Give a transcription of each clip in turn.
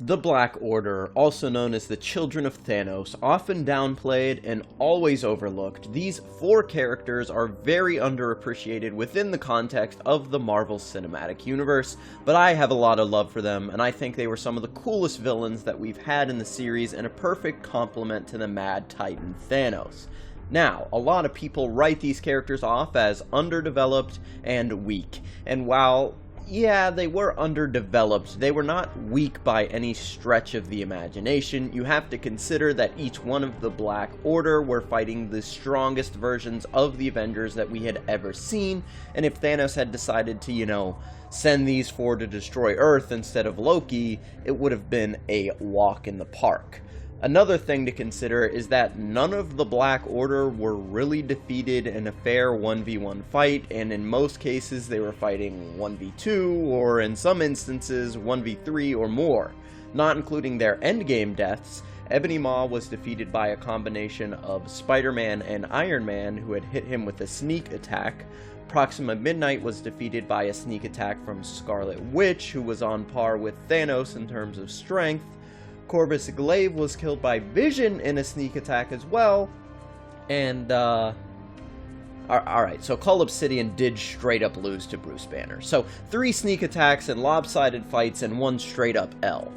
The Black Order, also known as the Children of Thanos, often downplayed and always overlooked, these four characters are very underappreciated within the context of the Marvel Cinematic Universe, but I have a lot of love for them, and I think they were some of the coolest villains that we've had in the series and a perfect complement to the Mad Titan Thanos. Now, a lot of people write these characters off as underdeveloped and weak, and while yeah, they were underdeveloped, they were not weak by any stretch of the imagination. You have to consider that each one of the Black Order were fighting the strongest versions of the Avengers that we had ever seen, and if Thanos had decided to, send these four to destroy Earth instead of Loki, it would have been a walk in the park. Another thing to consider is that none of the Black Order were really defeated in a fair 1v1 fight, and in most cases they were fighting 1v2, or in some instances 1v3 or more. Not including their endgame deaths, Ebony Maw was defeated by a combination of Spider-Man and Iron Man, who had hit him with a sneak attack. Proxima Midnight was defeated by a sneak attack from Scarlet Witch, who was on par with Thanos in terms of strength. Corvus Glaive was killed by Vision in a sneak attack as well, and, alright, so Cull Obsidian did straight up lose to Bruce Banner. So, 3 sneak attacks and lopsided fights and 1 straight up L.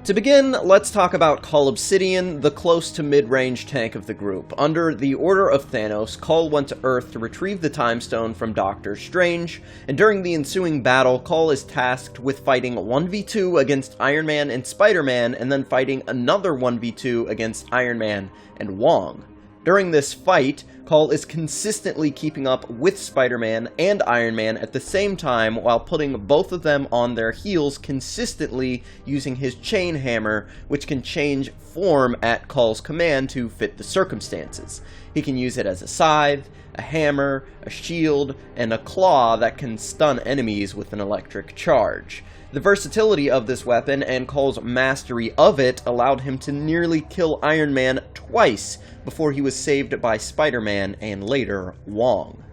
To begin, let's talk about Cull Obsidian, the close to mid-range tank of the group. Under the order of Thanos, Cull went to Earth to retrieve the Time Stone from Doctor Strange, and during the ensuing battle, Cull is tasked with fighting 1v2 against Iron Man and Spider-Man, and then fighting another 1v2 against Iron Man and Wong. During this fight, Cull is consistently keeping up with Spider-Man and Iron Man at the same time while putting both of them on their heels consistently using his chain hammer, which can change form at Cull's command to fit the circumstances. He can use it as a scythe, a hammer, a shield, and a claw that can stun enemies with an electric charge. The versatility of this weapon and Cull's mastery of it allowed him to nearly kill Iron Man twice before he was saved by Spider-Man and later Wong.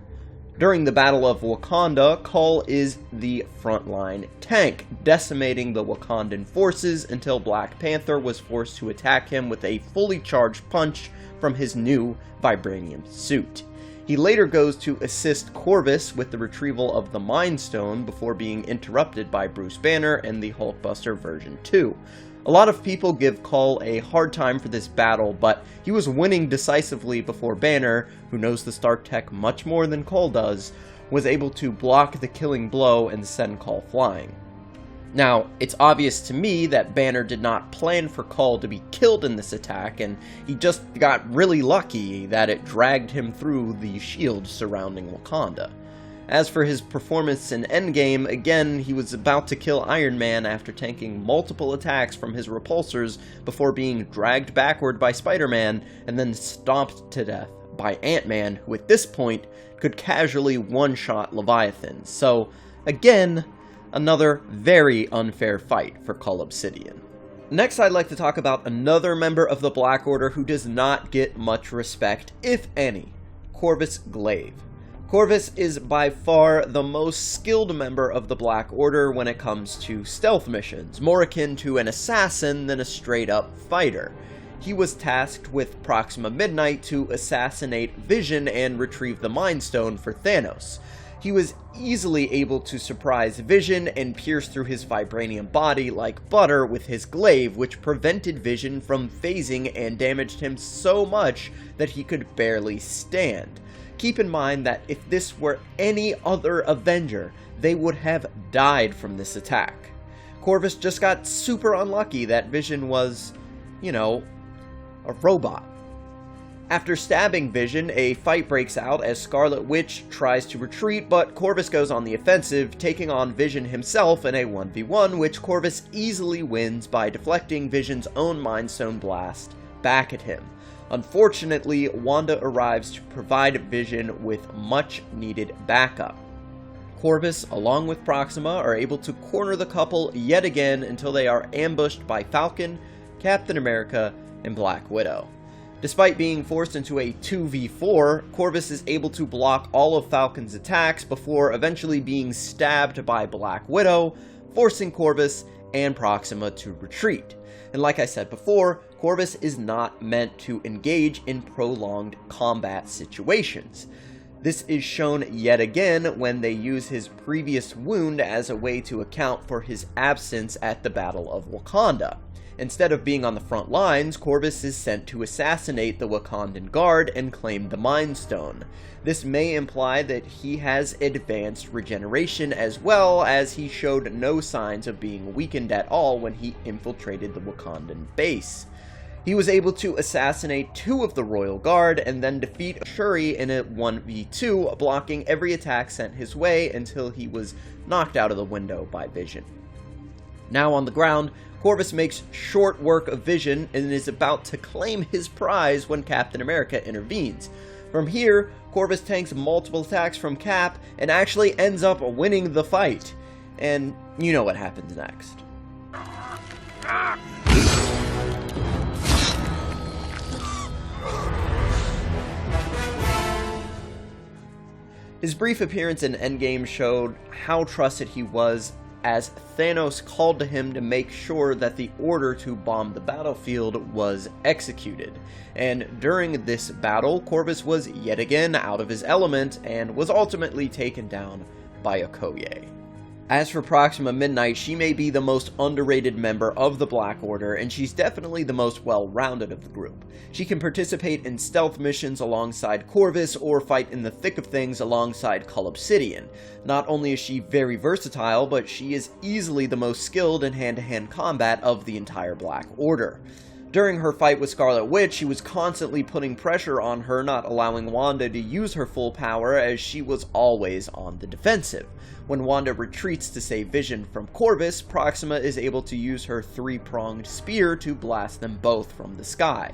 During the Battle of Wakanda, Cull is the frontline tank, decimating the Wakandan forces until Black Panther was forced to attack him with a fully charged punch from his new vibranium suit. He later goes to assist Corvus with the retrieval of the Mind Stone before being interrupted by Bruce Banner and the Hulkbuster version 2. A lot of people give Cull a hard time for this battle, but he was winning decisively before Banner, who knows the Stark tech much more than Cull does, was able to block the killing blow and send Cull flying. Now, it's obvious to me that Banner did not plan for Cull to be killed in this attack, and he just got really lucky that it dragged him through the shield surrounding Wakanda. As for his performance in Endgame, again, he was about to kill Iron Man after tanking multiple attacks from his repulsors before being dragged backward by Spider-Man and then stomped to death by Ant-Man, who at this point could casually one-shot Leviathan. So, again, another very unfair fight for Cull Obsidian. Next, I'd like to talk about another member of the Black Order who does not get much respect, if any, Corvus Glaive. Corvus is by far the most skilled member of the Black Order when it comes to stealth missions, more akin to an assassin than a straight-up fighter. He was tasked with Proxima Midnight to assassinate Vision and retrieve the Mind Stone for Thanos. He was easily able to surprise Vision and pierce through his vibranium body like butter with his glaive, which prevented Vision from phasing and damaged him so much that he could barely stand. Keep in mind that if this were any other Avenger, they would have died from this attack. Corvus just got super unlucky that Vision was, a robot. After stabbing Vision, a fight breaks out as Scarlet Witch tries to retreat, but Corvus goes on the offensive, taking on Vision himself in a 1v1, which Corvus easily wins by deflecting Vision's own Mind Stone blast back at him. Unfortunately, Wanda arrives to provide Vision with much needed backup. Corvus, along with Proxima, are able to corner the couple yet again until they are ambushed by Falcon, Captain America, and Black Widow. Despite being forced into a 2v4, Corvus is able to block all of Falcon's attacks before eventually being stabbed by Black Widow, forcing Corvus and Proxima to retreat. And like I said before, Corvus is not meant to engage in prolonged combat situations. This is shown yet again when they use his previous wound as a way to account for his absence at the Battle of Wakanda. Instead of being on the front lines, Corvus is sent to assassinate the Wakandan guard and claim the Mind Stone. This may imply that he has advanced regeneration, as well as he showed no signs of being weakened at all when he infiltrated the Wakandan base. He was able to assassinate 2 of the Royal Guard and then defeat Shuri in a 1v2, blocking every attack sent his way until he was knocked out of the window by Vision. Now on the ground, Corvus makes short work of Vision and is about to claim his prize when Captain America intervenes. From here, Corvus tanks multiple attacks from Cap and actually ends up winning the fight. And you know what happens next. His brief appearance in Endgame showed how trusted he was, as Thanos called to him to make sure that the order to bomb the battlefield was executed. And during this battle, Corvus was yet again out of his element and was ultimately taken down by Okoye. As for Proxima Midnight, she may be the most underrated member of the Black Order, and she's definitely the most well-rounded of the group. She can participate in stealth missions alongside Corvus, or fight in the thick of things alongside Cull Obsidian. Not only is she very versatile, but she is easily the most skilled in hand-to-hand combat of the entire Black Order. During her fight with Scarlet Witch, she was constantly putting pressure on her, not allowing Wanda to use her full power, as she was always on the defensive. When Wanda retreats to save Vision from Corvus, Proxima is able to use her 3-pronged spear to blast them both from the sky.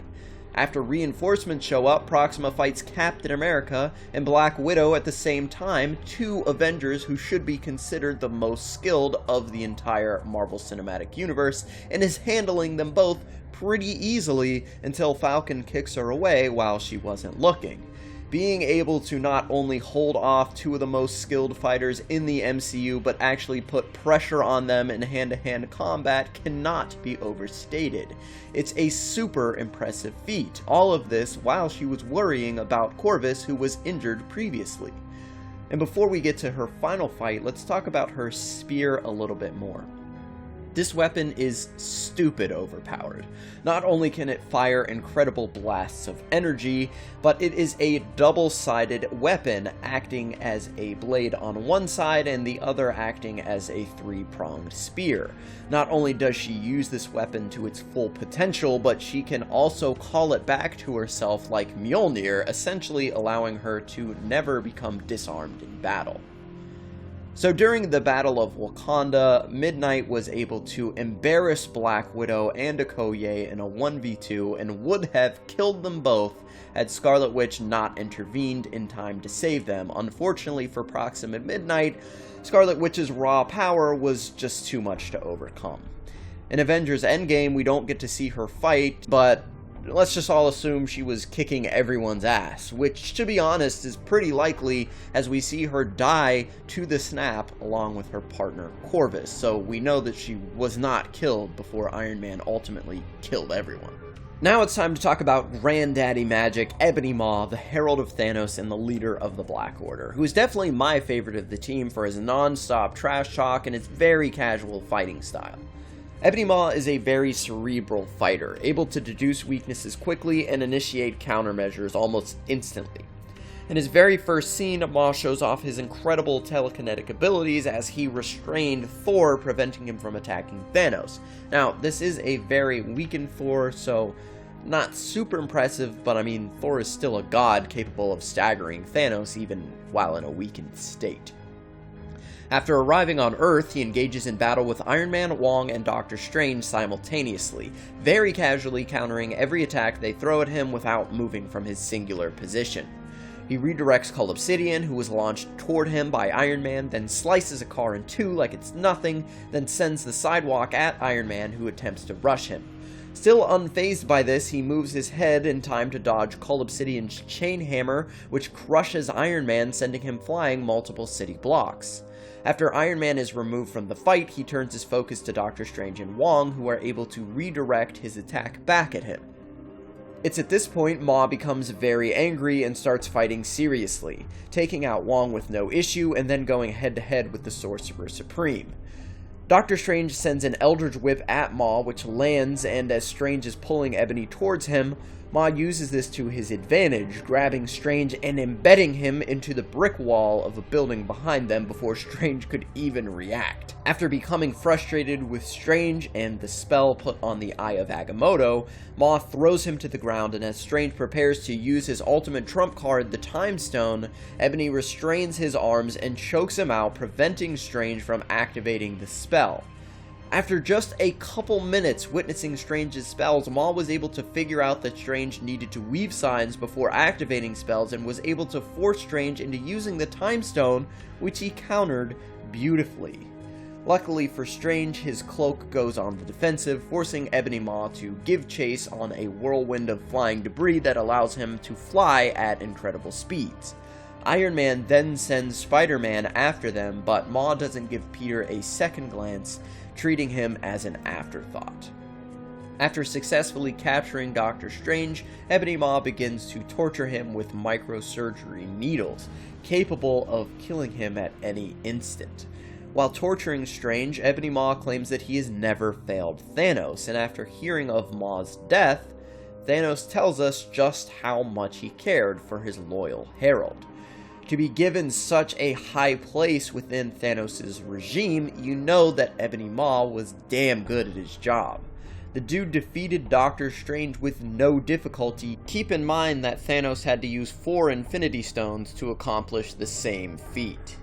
After reinforcements show up, Proxima fights Captain America and Black Widow at the same time, 2 Avengers who should be considered the most skilled of the entire Marvel Cinematic Universe, and is handling them both pretty easily until Falcon kicks her away while she wasn't looking. Being able to not only hold off 2 of the most skilled fighters in the MCU, but actually put pressure on them in hand-to-hand combat cannot be overstated. It's a super impressive feat, all of this while she was worrying about Corvus, who was injured previously. And before we get to her final fight, let's talk about her spear a little bit more. This weapon is stupid overpowered. Not only can it fire incredible blasts of energy, but it is a double-sided weapon, acting as a blade on one side and the other acting as a 3-pronged spear. Not only does she use this weapon to its full potential, but she can also call it back to herself like Mjolnir, essentially allowing her to never become disarmed in battle. So during the Battle of Wakanda, Midnight was able to embarrass Black Widow and Okoye in a 1v2 and would have killed them both had Scarlet Witch not intervened in time to save them. Unfortunately for Proxima Midnight, Scarlet Witch's raw power was just too much to overcome. In Avengers Endgame, we don't get to see her fight, but let's just all assume she was kicking everyone's ass, which, to be honest, is pretty likely as we see her die to the snap along with her partner Corvus, so we know that she was not killed before Iron Man ultimately killed everyone. Now it's time to talk about Granddaddy Magic, Ebony Maw, the Herald of Thanos and the leader of the Black Order, who is definitely my favorite of the team for his non-stop trash talk and his very casual fighting style. Ebony Maw is a very cerebral fighter, able to deduce weaknesses quickly and initiate countermeasures almost instantly. In his very first scene, Maw shows off his incredible telekinetic abilities as he restrained Thor, preventing him from attacking Thanos. Now, this is a very weakened Thor, so not super impressive, but I mean, Thor is still a god capable of staggering Thanos even while in a weakened state. After arriving on Earth, he engages in battle with Iron Man, Wong, and Doctor Strange simultaneously, very casually countering every attack they throw at him without moving from his singular position. He redirects Cull Obsidian, who was launched toward him by Iron Man, then slices a car in 2 like it's nothing, then sends the sidewalk at Iron Man, who attempts to rush him. Still unfazed by this, he moves his head in time to dodge Cull Obsidian's chain hammer, which crushes Iron Man, sending him flying multiple city blocks. After Iron Man is removed from the fight, he turns his focus to Doctor Strange and Wong, who are able to redirect his attack back at him. It's at this point Maw becomes very angry and starts fighting seriously, taking out Wong with no issue and then going head-to-head with the Sorcerer Supreme. Doctor Strange sends an Eldritch Whip at Maw, which lands, and as Strange is pulling Ebony towards him, Maw uses this to his advantage, grabbing Strange and embedding him into the brick wall of a building behind them before Strange could even react. After becoming frustrated with Strange and the spell put on the Eye of Agamotto, Maw throws him to the ground, and as Strange prepares to use his ultimate trump card, the Time Stone, Ebony restrains his arms and chokes him out, preventing Strange from activating the spell. After just a couple minutes witnessing Strange's spells, Maw was able to figure out that Strange needed to weave signs before activating spells and was able to force Strange into using the Time Stone, which he countered beautifully. Luckily for Strange, his cloak goes on the defensive, forcing Ebony Maw to give chase on a whirlwind of flying debris that allows him to fly at incredible speeds. Iron Man then sends Spider-Man after them, but Maw doesn't give Peter a second glance, treating him as an afterthought. After successfully capturing Doctor Strange, Ebony Maw begins to torture him with microsurgery needles, capable of killing him at any instant. While torturing Strange, Ebony Maw claims that he has never failed Thanos, and after hearing of Maw's death, Thanos tells us just how much he cared for his loyal herald. To be given such a high place within Thanos' regime, you know that Ebony Maw was damn good at his job. The dude defeated Doctor Strange with no difficulty. Keep in mind that Thanos had to use 4 Infinity Stones to accomplish the same feat.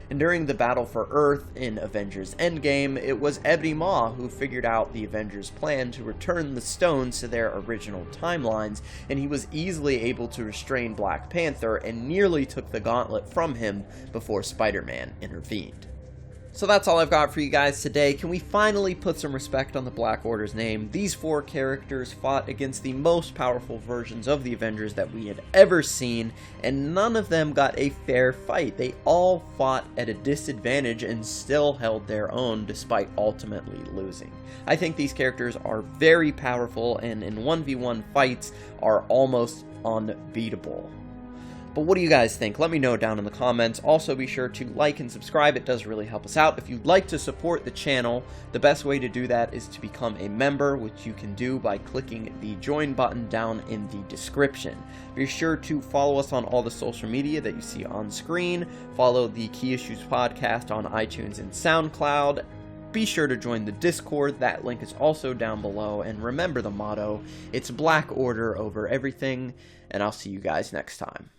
And during the battle for Earth in Avengers Endgame, it was Ebony Maw who figured out the Avengers' plan to return the stones to their original timelines, and he was easily able to restrain Black Panther and nearly took the gauntlet from him before Spider-Man intervened. So that's all I've got for you guys today. Can we finally put some respect on the Black Order's name? These 4 characters fought against the most powerful versions of the Avengers that we had ever seen, and none of them got a fair fight. They all fought at a disadvantage and still held their own despite ultimately losing. I think these characters are very powerful and in 1v1 fights are almost unbeatable. But what do you guys think? Let me know down in the comments. Also, be sure to like and subscribe. It does really help us out. If you'd like to support the channel, the best way to do that is to become a member, which you can do by clicking the join button down in the description. Be sure to follow us on all the social media that you see on screen. Follow the Key Issues podcast on iTunes and SoundCloud. Be sure to join the Discord. That link is also down below. And remember the motto, it's Black Order over everything. And I'll see you guys next time.